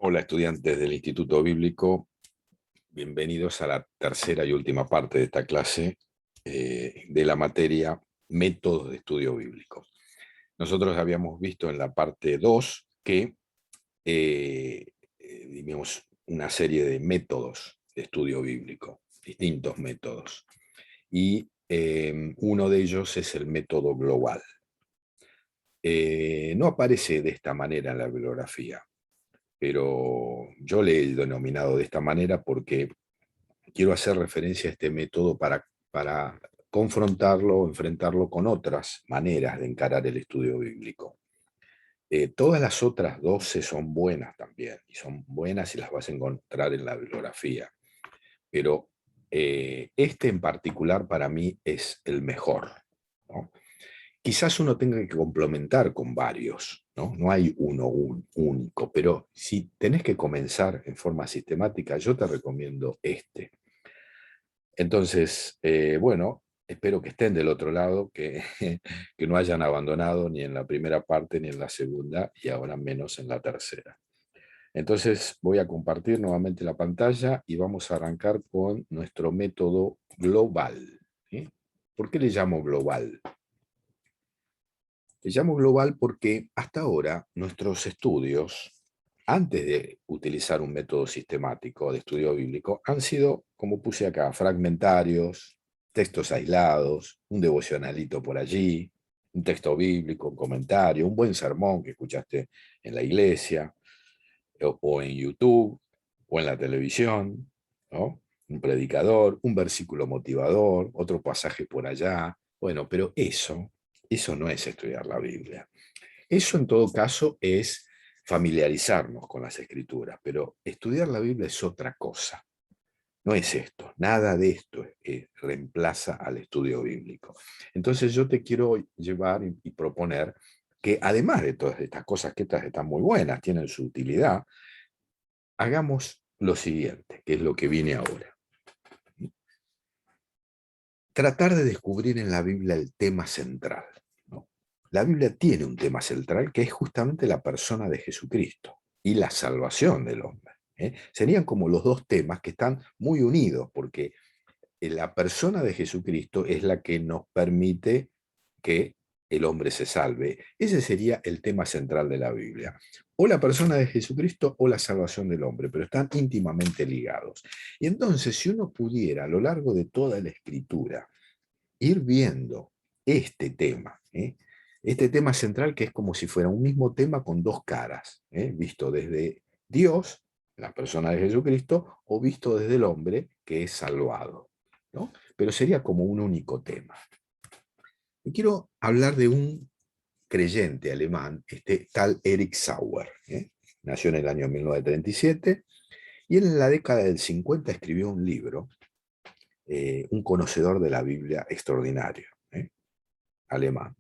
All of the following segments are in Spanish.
Hola estudiantes del Instituto Bíblico, bienvenidos a la tercera y última parte de esta clase de la materia Métodos de Estudio Bíblico. Nosotros habíamos visto en la parte 2 que dimos una serie de métodos de estudio bíblico, distintos métodos, y uno de ellos es el método global. No aparece de esta manera en la bibliografía, pero yo le he denominado de esta manera porque quiero hacer referencia a este método para confrontarlo, enfrentarlo con otras maneras de encarar el estudio bíblico. Todas las otras 12 son buenas también, y son buenas y las vas a encontrar en la bibliografía, pero este en particular para mí es el mejor, ¿no? Quizás uno tenga que complementar con varios, ¿no? No hay uno único, pero si tenés que comenzar en forma sistemática, yo te recomiendo este. Entonces, bueno, espero que estén del otro lado, que no hayan abandonado ni en la primera parte ni en la segunda y ahora menos en la tercera. Entonces voy a compartir nuevamente la pantalla y vamos a arrancar con nuestro método global, ¿sí? ¿Por qué le llamo global? Le llamo global porque hasta ahora nuestros estudios, antes de utilizar un método sistemático de estudio bíblico, han sido, como puse acá, fragmentarios, textos aislados, un devocionalito por allí, un texto bíblico, un comentario, un buen sermón que escuchaste en la iglesia, o en YouTube, o en la televisión, ¿no? Un predicador, un versículo motivador, otro pasaje por allá. Bueno, pero eso no es estudiar la Biblia. Eso en todo caso es familiarizarnos con las escrituras, pero estudiar la Biblia es otra cosa. No es esto, nada de esto reemplaza al estudio bíblico. Entonces yo te quiero llevar y proponer que además de todas estas cosas que estas están muy buenas, tienen su utilidad, hagamos lo siguiente, que es lo que viene ahora. Tratar de descubrir en la Biblia el tema central, ¿no? La Biblia tiene un tema central que es justamente la persona de Jesucristo y la salvación del hombre, ¿eh? Serían como los dos temas que están muy unidos, porque la persona de Jesucristo es la que nos permite que el hombre se salve. Ese sería el tema central de la Biblia. O la persona de Jesucristo o la salvación del hombre, pero están íntimamente ligados. Y entonces, si uno pudiera a lo largo de toda la escritura ir viendo este tema, ¿eh? Este tema central que es como si fuera un mismo tema con dos caras, ¿eh? Visto desde Dios, la persona de Jesucristo, o visto desde el hombre que es salvado, ¿no? Pero sería como un único tema. Y quiero hablar de un creyente alemán, este tal Erich Sauer, ¿eh? Nació en el año 1937 y él en la década del 50 escribió un libro, un conocedor de la Biblia extraordinario, ¿eh? Alemán.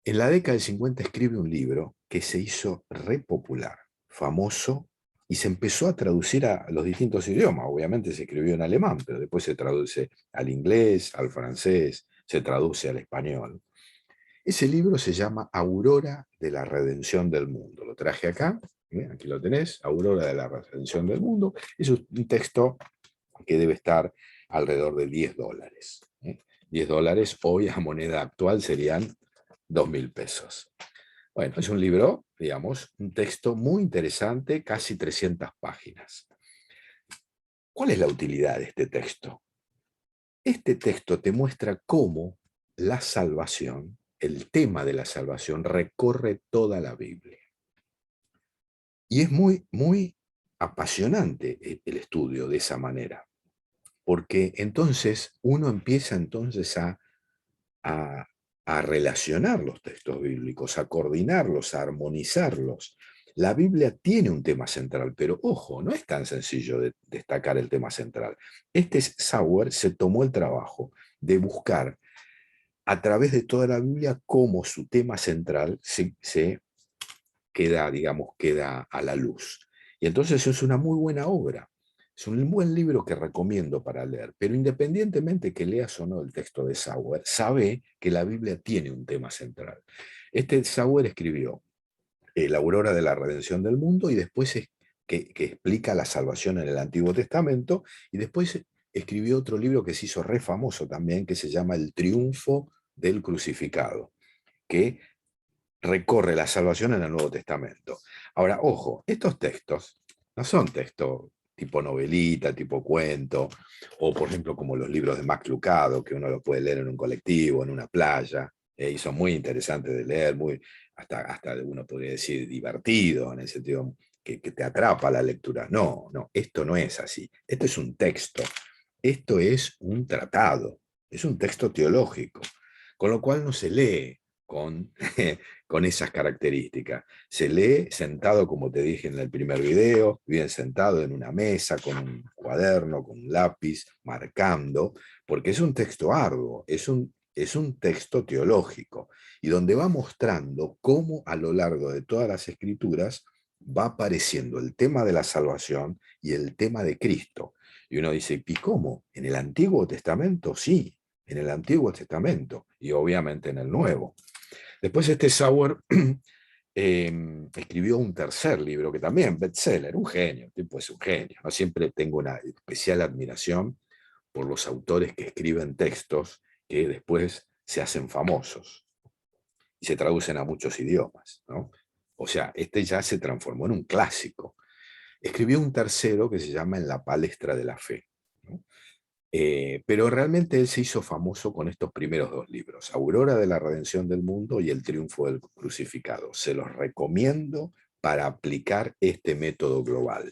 En la década del 50 escribe un libro que se hizo re popular, famoso, y se empezó a traducir a los distintos idiomas. Obviamente se escribió en alemán, pero después se traduce al inglés, al francés, se traduce al español. Ese libro se llama Aurora de la Redención del Mundo. Lo traje acá, aquí lo tenés, Aurora de la Redención del Mundo. Es un texto que debe estar alrededor de $10. $10 hoy a moneda actual serían 2.000 pesos. Bueno, es un libro, digamos, un texto muy interesante, casi 300 páginas. ¿Cuál es la utilidad de este texto? Este texto te muestra cómo la salvación, el tema de la salvación, recorre toda la Biblia. Y es muy, muy apasionante el estudio de esa manera, porque entonces uno empieza entonces a, a relacionar los textos bíblicos, a coordinarlos, a armonizarlos. La Biblia tiene un tema central, pero ojo, no es tan sencillo de destacar el tema central. Este Sauer se tomó el trabajo de buscar a través de toda la Biblia cómo su tema central se queda, digamos, queda a la luz. Y entonces es una muy buena obra. Es un buen libro que recomiendo para leer, pero independientemente que leas o no el texto de Sauer, sabe que la Biblia tiene un tema central. Este Sauer escribió La aurora de la redención del mundo, y después que explica la salvación en el Antiguo Testamento, y después escribió otro libro que se hizo re famoso también, que se llama El triunfo del crucificado, que recorre la salvación en el Nuevo Testamento. Ahora, ojo, estos textos no son textos tipo novelita, tipo cuento, o por ejemplo como los libros de Max Lucado, que uno los puede leer en un colectivo, en una playa, y son muy interesantes de leer, muy, hasta uno podría decir divertido, en el sentido que te atrapa la lectura. No, no, esto no es así. Esto es un texto, esto es un tratado, es un texto teológico, con lo cual no se lee con, con esas características. Se lee sentado, como te dije en el primer video, bien sentado en una mesa, con un cuaderno, con un lápiz, marcando, porque es un texto arduo, es un texto teológico, y donde va mostrando cómo a lo largo de todas las escrituras va apareciendo el tema de la salvación y el tema de Cristo. Y uno dice, ¿y cómo? ¿En el Antiguo Testamento? Sí, en el Antiguo Testamento, y obviamente en el Nuevo. Después Sauer escribió un tercer libro que también, bestseller, un genio, el tipo es un genio. ¿No? Siempre tengo una especial admiración por los autores que escriben textos que después se hacen famosos y se traducen a muchos idiomas. ¿No? O sea, este ya se transformó en un clásico. Escribió un tercero que se llama En la palestra de la fe. ¿No? Pero realmente él se hizo famoso con estos primeros dos libros, Aurora de la Redención del Mundo y El Triunfo del Crucificado. Se los recomiendo para aplicar este método global.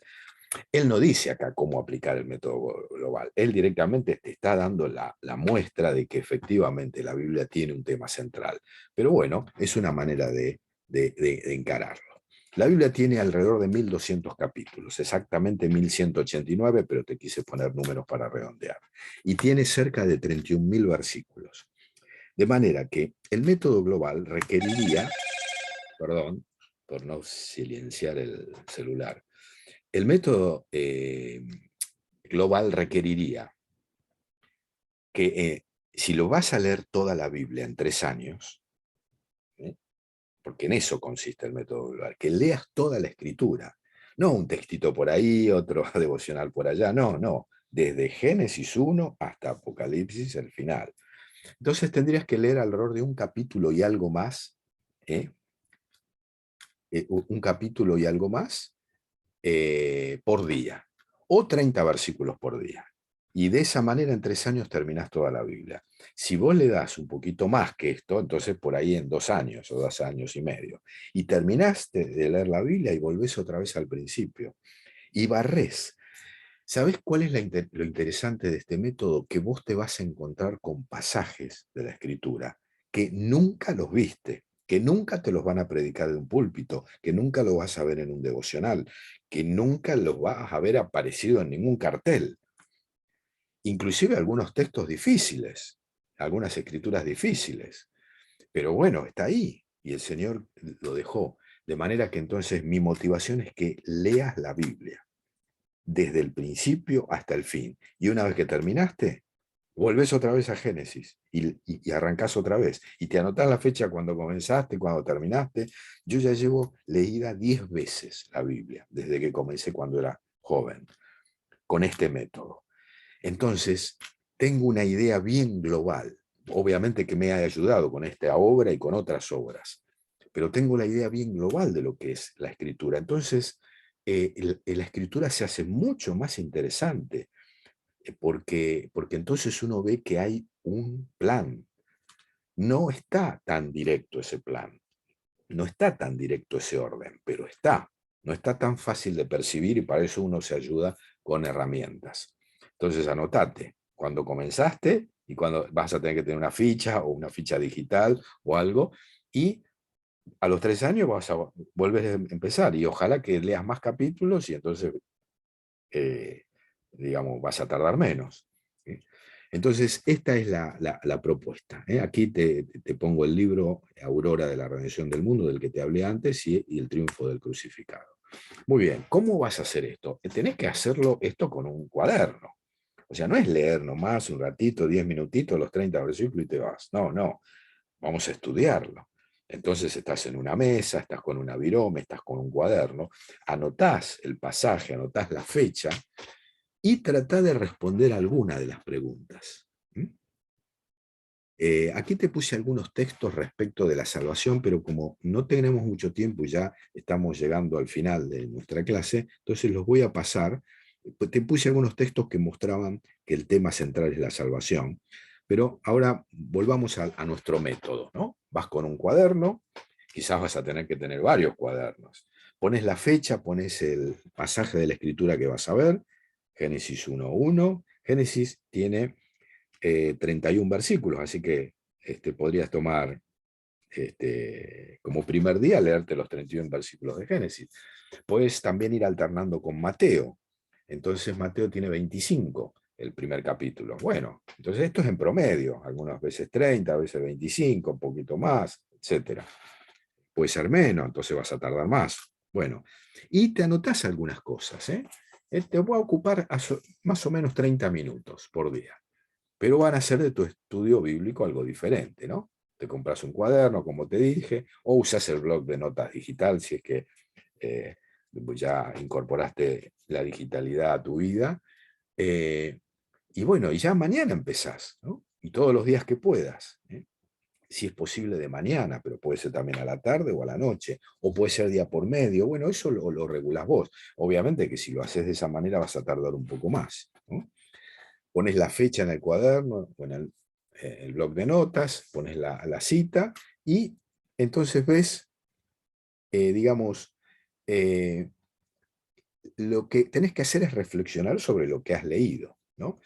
Él no dice acá cómo aplicar el método global, él directamente te está dando la muestra de que efectivamente la Biblia tiene un tema central. Pero bueno, es una manera de encararlo. La Biblia tiene alrededor de 1200 capítulos, exactamente 1189, pero te quise poner números para redondear. Y tiene cerca de 31.000 versículos. De manera que el método global requeriría, perdón por no silenciar el celular, el método global requeriría que si lo vas a leer toda la Biblia en 3 años, ¿eh? Porque en eso consiste el método global, que leas toda la escritura, no un textito por ahí, otro devocional por allá, no, no, desde Génesis 1 hasta Apocalipsis, el final. Entonces tendrías que leer alrededor de un capítulo y algo más, ¿eh? Un capítulo y algo más por día, o 30 versículos por día. Y de esa manera en 3 años terminás toda la Biblia. Si vos le das un poquito más que esto, entonces por ahí en 2 años o 2 años y medio. Y terminaste de leer la Biblia y volvés otra vez al principio. Y barrés. ¿Sabés cuál es lo interesante de este método? Que vos te vas a encontrar con pasajes de la Escritura que nunca los viste, que nunca te los van a predicar de un púlpito, que nunca lo vas a ver en un devocional, que nunca los vas a ver aparecido en ningún cartel. Inclusive algunos textos difíciles, algunas escrituras difíciles. Pero bueno, está ahí y el Señor lo dejó. De manera que entonces mi motivación es que leas la Biblia desde el principio hasta el fin. Y una vez que terminaste, volvés otra vez a Génesis y arrancás otra vez. Y te anotás la fecha cuando comenzaste, cuando terminaste. Yo ya llevo leída 10 veces la Biblia, desde que comencé cuando era joven, con este método. Entonces, tengo una idea bien global. Obviamente que me ha ayudado con esta obra y con otras obras, pero tengo la idea bien global de lo que es la escritura. Entonces, la escritura se hace mucho más interesante, porque entonces uno ve que hay un plan. No está tan directo ese plan, no está tan directo ese orden, pero está. No está tan fácil de percibir y para eso uno se ayuda con herramientas. Entonces, anotate cuando comenzaste y cuando vas a tener que tener una ficha o una ficha digital o algo, y a los 3 años vas a volver a empezar y ojalá que leas más capítulos y entonces, eh, digamos, vas a tardar menos. ¿Sí? Entonces, esta es la propuesta. ¿Eh? Aquí te pongo el libro Aurora de la Redención del Mundo, del que te hablé antes, y el triunfo del crucificado. Muy bien, ¿cómo vas a hacer esto? Tenés que hacerlo esto con un cuaderno. O sea, no es leer nomás un ratito, 10 minutitos, los 30 versículos y te vas. No, no, vamos a estudiarlo. Entonces estás en una mesa, estás con una virome, estás con un cuaderno, anotás el pasaje, anotás la fecha y tratá de responder alguna de las preguntas. ¿Mm? Aquí te puse algunos textos respecto de la salvación, pero como no tenemos mucho tiempo y ya estamos llegando al final de nuestra clase, entonces los voy a pasar. Te puse algunos textos que mostraban que el tema central es la salvación, pero ahora volvamos a nuestro método, ¿no? Vas con un cuaderno, quizás vas a tener que tener varios cuadernos. Pones la fecha, pones el pasaje de la escritura que vas a ver, Génesis 1:1. Génesis tiene 31 versículos, así que podrías tomar como primer día leerte los 31 versículos de Génesis. Puedes también ir alternando con Mateo. Entonces Mateo tiene 25, el primer capítulo. Bueno, entonces esto es en promedio, algunas veces 30, a veces 25, un poquito más, etcétera. Puede ser menos, entonces vas a tardar más. Bueno, y te anotás algunas cosas. Te voy a ocupar más o menos 30 minutos por día, pero van a hacer de tu estudio bíblico algo diferente, ¿no? Te compras un cuaderno, como te dije, o usas el blog de notas digital si es que eh, ya incorporaste la digitalidad a tu vida. Eh, y bueno, y ya mañana empezás, ¿no? Y todos los días que puedas. Si es posible de mañana, pero puede ser también a la tarde o a la noche, o puede ser día por medio. Bueno, eso lo regulás vos. Obviamente que si lo haces de esa manera vas a tardar un poco más, ¿no? Pones la fecha en el cuaderno, o en el blog de notas, pones la cita y entonces ves, digamos, eh, lo que tenés que hacer es reflexionar sobre lo que has leído, ¿no?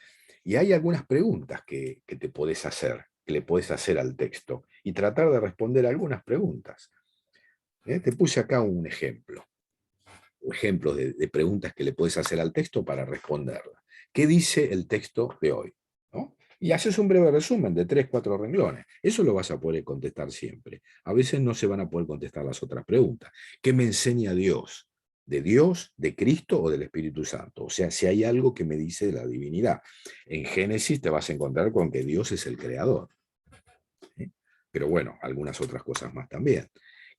Y hay algunas preguntas que te podés hacer, que le podés hacer al texto, y tratar de responder algunas preguntas. Te puse acá un ejemplo, ejemplos de preguntas que le podés hacer al texto para responderla. ¿Qué dice el texto de hoy? ¿No? Y haces un breve resumen de 3, 4 renglones. Eso lo vas a poder contestar siempre. A veces no se van a poder contestar las otras preguntas. ¿Qué me enseña Dios? ¿De Dios, de Cristo o del Espíritu Santo? O sea, si hay algo que me dice de la divinidad. En Génesis te vas a encontrar con que Dios es el creador. ¿Sí? Pero bueno, algunas otras cosas más también.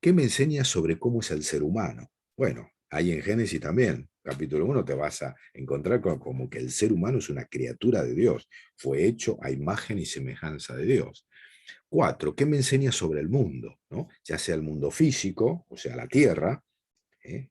¿Qué me enseña sobre cómo es el ser humano? Bueno, ahí en Génesis también, capítulo 1, te vas a encontrar con como que el ser humano es una criatura de Dios, fue hecho a imagen y semejanza de Dios. 4, ¿qué me enseña sobre el mundo? ¿No? Ya sea el mundo físico, o sea, la Tierra, ¿eh?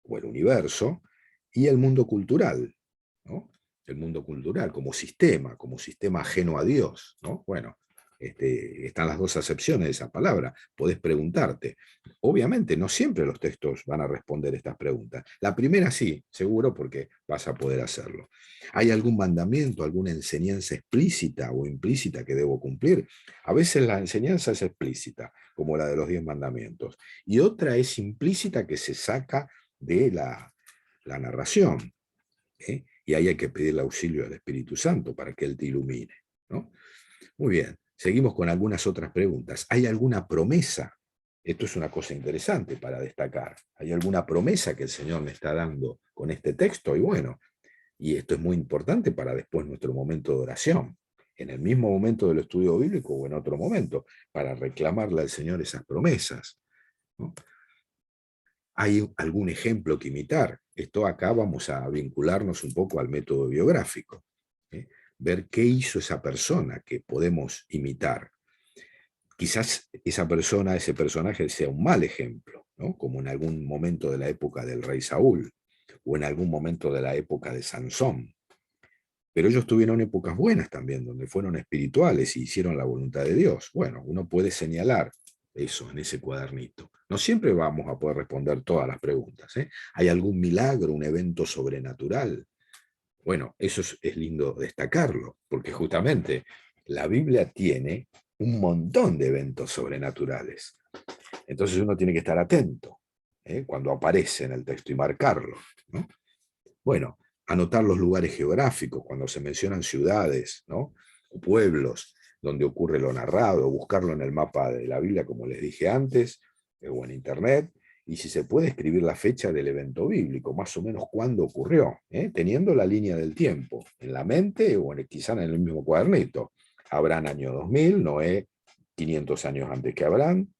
o el universo, y el mundo cultural, ¿no? El mundo cultural como sistema ajeno a Dios, ¿no? Bueno, están las dos acepciones de esa palabra. Podés preguntarte. Obviamente, no siempre los textos van a responder estas preguntas. La primera sí, seguro, porque vas a poder hacerlo. ¿Hay algún mandamiento, alguna enseñanza explícita o implícita que debo cumplir? A veces la enseñanza es explícita, como la de los 10 mandamientos, y otra es implícita que se saca de la narración. Y ahí hay que pedir el auxilio del Espíritu Santo para que Él te ilumine, ¿no? Muy bien, seguimos con algunas otras preguntas. ¿Hay alguna promesa? Esto es una cosa interesante para destacar. ¿Hay alguna promesa que el Señor me está dando con este texto? Y bueno, y esto es muy importante para después nuestro momento de oración, en el mismo momento del estudio bíblico o en otro momento, para reclamarle al Señor esas promesas, ¿no? ¿Hay algún ejemplo que imitar? Esto acá vamos a vincularnos un poco al método biográfico, ¿eh? Ver qué hizo esa persona que podemos imitar. Quizás esa persona, ese personaje sea un mal ejemplo, ¿no? Como en algún momento de la época del rey Saúl, o en algún momento de la época de Sansón. Pero ellos tuvieron épocas buenas también, donde fueron espirituales y hicieron la voluntad de Dios. Bueno, uno puede señalar eso en ese cuadernito. No siempre vamos a poder responder todas las preguntas, ¿eh? ¿Hay algún milagro, un evento sobrenatural? Bueno, eso es lindo destacarlo, porque justamente la Biblia tiene un montón de eventos sobrenaturales. Entonces uno tiene que estar atento, cuando aparece en el texto y marcarlo, ¿no? Bueno, anotar los lugares geográficos, cuando se mencionan ciudades, ¿no? O pueblos donde ocurre lo narrado, buscarlo en el mapa de la Biblia, como les dije antes, o en internet, y si se puede escribir la fecha del evento bíblico, más o menos cuándo ocurrió, teniendo la línea del tiempo en la mente o quizá en el mismo cuadernito. Abraham año 2000, Noé 500 años antes que Abraham,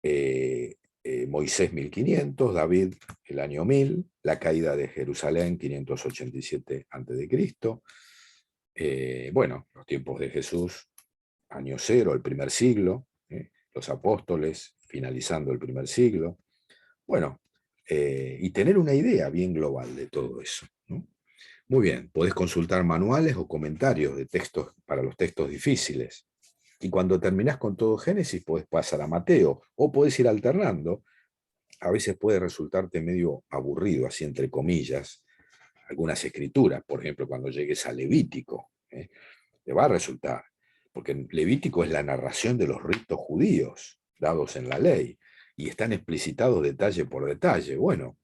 Moisés 1500, David el año 1000, la caída de Jerusalén 587 a.C., bueno, los tiempos de Jesús, año cero, el primer siglo, los apóstoles finalizando el primer siglo, bueno, y tener una idea bien global de todo eso, ¿no? Muy bien, podés consultar manuales o comentarios de textos para los textos difíciles. Y cuando terminás con todo Génesis, podés pasar a Mateo, o podés ir alternando. A veces puede resultarte medio aburrido, así entre comillas, algunas escrituras. Por ejemplo, cuando llegues a Levítico, te va a resultar, porque Levítico es la narración de los ritos judíos dados en la ley, y están explicitados detalle por detalle. Bueno,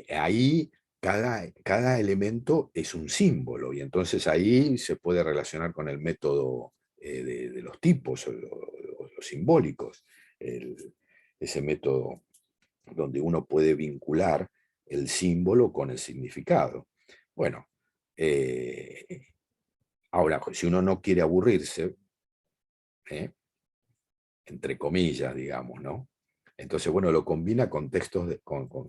ahí cada elemento es un símbolo, y entonces ahí se puede relacionar con el método de los tipos, o los simbólicos, ese método donde uno puede vincular el símbolo con el significado. Bueno, ahora, si uno no quiere aburrirse, ¿eh? Entre comillas, digamos, ¿no? Entonces, bueno, lo combina con textos,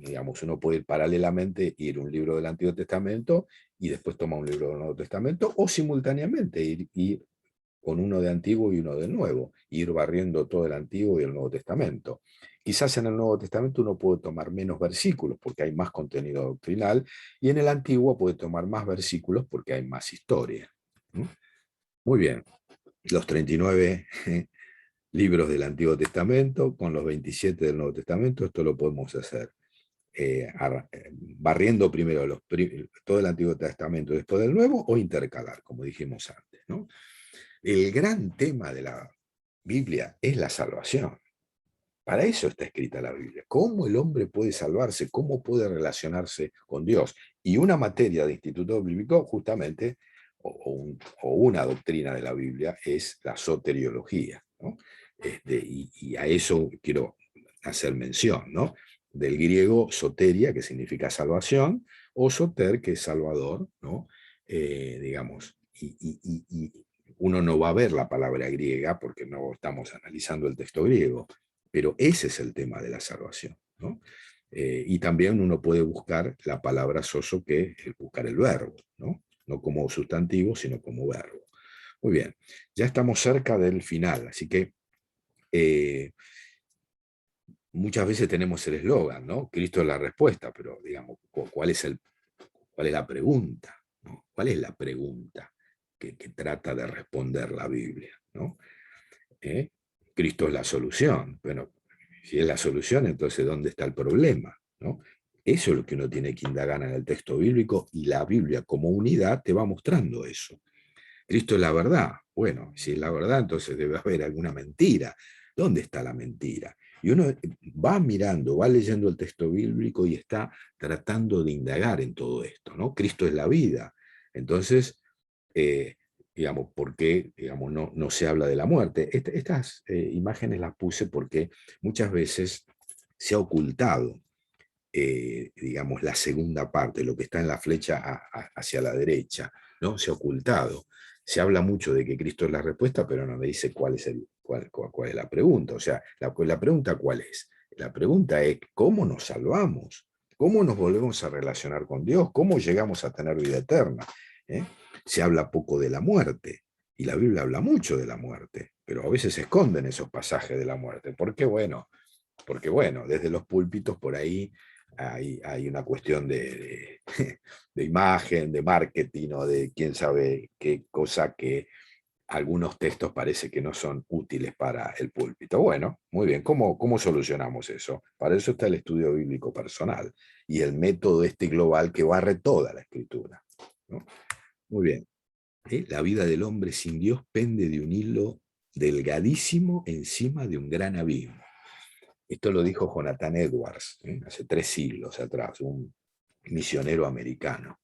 digamos, uno puede ir paralelamente, ir un libro del Antiguo Testamento y después toma un libro del Nuevo Testamento, o simultáneamente ir con uno de Antiguo y uno del Nuevo, ir barriendo todo el Antiguo y el Nuevo Testamento. Quizás en el Nuevo Testamento uno puede tomar menos versículos porque hay más contenido doctrinal, y en el Antiguo puede tomar más versículos porque hay más historia. Muy bien, los 39 libros del Antiguo Testamento con los 27 del Nuevo Testamento, esto lo podemos hacer barriendo primero todo el Antiguo Testamento después del Nuevo, o intercalar, como dijimos antes, ¿no? El gran tema de la Biblia es la salvación. Para eso está escrita la Biblia. ¿Cómo el hombre puede salvarse? ¿Cómo puede relacionarse con Dios? Y una materia de instituto bíblico, justamente, o una doctrina de la Biblia, es la soteriología, ¿no? Y a eso quiero hacer mención, ¿no? Del griego soteria, que significa salvación, o soter, que es salvador, ¿no? Digamos, y uno no va a ver la palabra griega porque no estamos analizando el texto griego, pero ese es el tema de la salvación, ¿no? Y también uno puede buscar la palabra soso, que es buscar el verbo, ¿no? No como sustantivo, sino como verbo. Muy bien, ya estamos cerca del final, así que muchas veces tenemos el eslogan, ¿no? Cristo es la respuesta, pero digamos, ¿cuál es la pregunta? ¿No? ¿Cuál es la pregunta que trata de responder la Biblia? ¿No? Cristo es la solución. Bueno, si es la solución, entonces ¿dónde está el problema? ¿No? Eso es lo que uno tiene que indagar en el texto bíblico, y la Biblia como unidad te va mostrando eso. Cristo es la verdad. Bueno, si es la verdad, entonces debe haber alguna mentira. ¿Dónde está la mentira? Y uno va mirando, va leyendo el texto bíblico y está tratando de indagar en todo esto, ¿no? Cristo es la vida. Entonces, digamos, ¿por qué, digamos, no se habla de la muerte? Estas imágenes las puse porque muchas veces se ha ocultado, digamos, la segunda parte, lo que está en la flecha hacia la derecha, ¿no? Se ha ocultado. Se habla mucho de que Cristo es la respuesta, pero no me dice cuál es la pregunta. O sea, la pregunta ¿cuál es? La pregunta es, ¿cómo nos salvamos? ¿Cómo nos volvemos a relacionar con Dios? ¿Cómo llegamos a tener vida eterna? ¿Eh? Se habla poco de la muerte, y la Biblia habla mucho de la muerte, pero a veces se esconden esos pasajes de la muerte. ¿Por qué? Bueno, porque bueno, desde los púlpitos por ahí hay una cuestión de imagen, de marketing, o de quién sabe qué cosa, que algunos textos parece que no son útiles para el púlpito. Bueno, muy bien, ¿cómo solucionamos eso? Para eso está el estudio bíblico personal y el método global que barre toda la escritura, ¿no? Muy bien. La vida del hombre sin Dios pende de un hilo delgadísimo encima de un gran abismo. Esto lo dijo Jonathan Edwards, hace 3 siglos atrás, un misionero americano.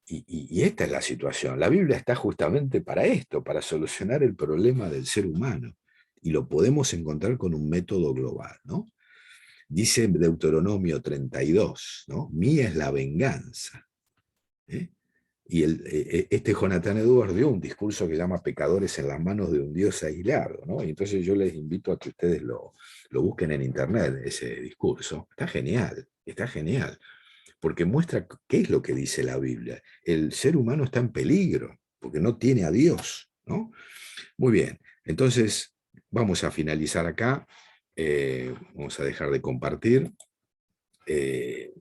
Y esta es la situación. La Biblia está justamente para esto, para solucionar el problema del ser humano. Y lo podemos encontrar con un método global, ¿no? Dice en Deuteronomio 32, ¿no? Mía es la venganza. ¿eh? Y este Jonathan Edwards dio un discurso que llama Pecadores en las manos de un Dios aislado, ¿no? Y entonces yo les invito a que ustedes lo busquen en internet, ese discurso. Está genial, porque muestra qué es lo que dice la Biblia. El ser humano está en peligro, porque no tiene a Dios, ¿no? Muy bien, entonces vamos a finalizar acá. Vamos a dejar de compartir.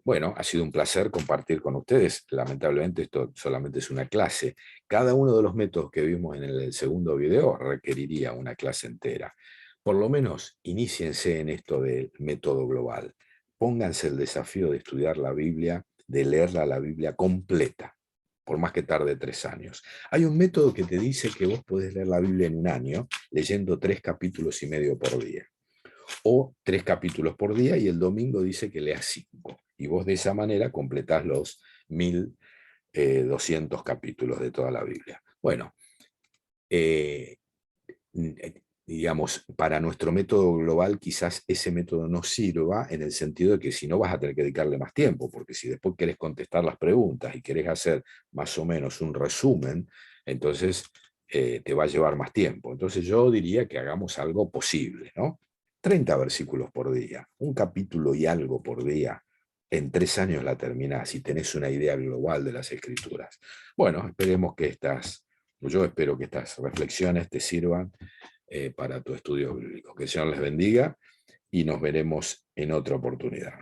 Bueno, ha sido un placer compartir con ustedes. Lamentablemente esto solamente es una clase. Cada uno de los métodos que vimos en el segundo video requeriría una clase entera. Por lo menos iníciense en esto del método global. Pónganse el desafío de estudiar la Biblia, de leerla la Biblia completa, por más que tarde 3 años. Hay un método que te dice que vos podés leer la Biblia en un año, leyendo 3 capítulos y medio por día, o 3 capítulos por día, y el domingo dice que leas 5. Y vos de esa manera completás los 1200 capítulos de toda la Biblia. Bueno, eh, digamos, para nuestro método global quizás ese método no sirva, en el sentido de que si no vas a tener que dedicarle más tiempo, porque si después querés contestar las preguntas y querés hacer más o menos un resumen, entonces te va a llevar más tiempo. Entonces yo diría que hagamos algo posible, ¿no? 30 versículos por día, un capítulo y algo por día. En 3 años la terminás y tenés una idea global de las escrituras. Bueno, esperemos que yo espero que estas reflexiones te sirvan para tu estudio bíblico. Que el Señor les bendiga y nos veremos en otra oportunidad.